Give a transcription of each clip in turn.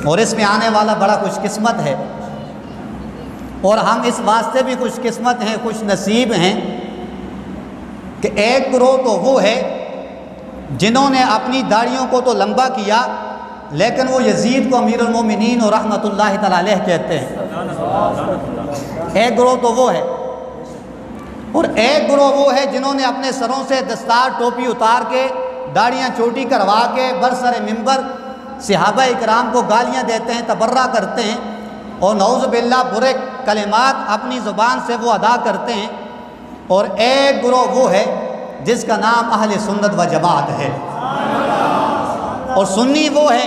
और इसमें आने वाला बड़ा खुशकिस्मत है। और हम इस वास्ते भी खुशकिस्मत हैं, खुश नसीब हैं कि एक ग्रोह तो वो है जिन्होंने अपनी दाढ़ियों को तो लंबा किया, लेकिन वो यजीद को अमीरुल मोमिनीन और रहमतुल्लाहि तआला अलैह कहते हैं। एक ग्रोह तो वो है। और एक ग्रोह वो है जिन्होंने अपने सरों से दस्तार टोपी उतार के, दाढ़ियाँ छोटी करवा के बरसर मिंबर सहाबा इकराम को गालियाँ देते हैं, तबर्रा करते हैं और नऊज़ बिल्लाह बुरे कलिमात अपनी ज़ुबान से वो अदा करते हैं। और एक ग्रोह वो है जिसका नाम अहले सुन्नत व जमात है। और सुन्नी वो है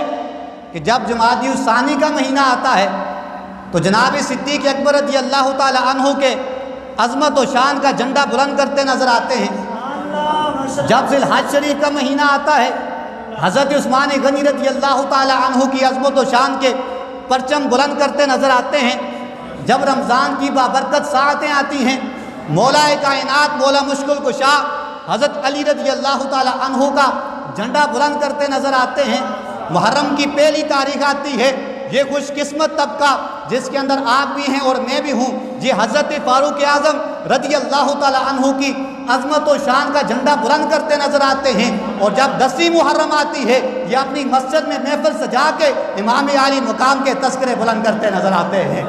कि जब जमादी सानी का महीना आता है तो जनाब सिद्दीक़ अकबर रज़ी अल्लाह ताला अन्हु के अज़मत व शान का झंडा बुलंद करते नज़र आते हैं। जब ज़िलहज शरीफ का महीना आता है, हज़रत उस्मान गनी रज़ी अल्लाह ताला अन्हु की अज़मत व शान के परचम बुलंद करते नज़र आते हैं। जब रमज़ान की बाबरकत साअतें आती हैं, मौलाए कायनात मौला मुश्किल कुशा हज़रत अली रज़ी अल्लाह ताला अन्हु का झंडा बुलंद करते नज़र आते हैं। मुहर्रम की पहली तारीख आती है, ये खुशकिस्मत तबका जिसके अंदर आप भी हैं और मैं भी हूँ, ये हज़रत फ़ारूक आज़म रज़ी अल्लाह ताला अन्हु की अज़मत व शान का झंडा बुलंद करते नज़र आते हैं। और जब 10वीं मुहर्रम आती है, ये अपनी मस्जिद में महफिल सजा के इमाम आली मुकाम के तस्करे बुलंद करते नज़र आते हैं।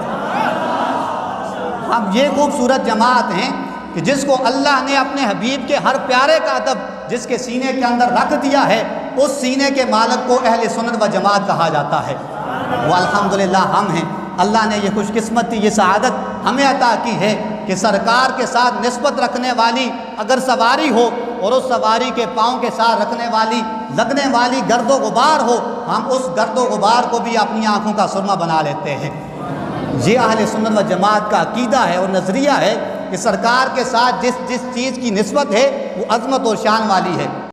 हम ये खूबसूरत जमात हैं कि जिसको अल्लाह ने अपने हबीब के हर प्यारे का अदब जिसके सीने के अंदर रख दिया है, उस सीने के मालिक को अहले सुन्नत व जमात कहा जाता है। वो अल्हम्दुलिल्लाह हम हैं। अल्लाह ने ये खुशकिस्मती, ये सआदत हमें अता की है कि सरकार के साथ निस्बत रखने वाली अगर सवारी हो और उस सवारी के पाँव के साथ रखने वाली लगने वाली गर्दो गुबार हो, हम उस गर्दो गुबार को भी अपनी आँखों का सुरमा बना लेते हैं। ये अहले सुन्नत व जमात का अकीदा है और नज़रिया है कि सरकार के साथ जिस जिस चीज़ की निस्बत है वो अज़मत और शान वाली है।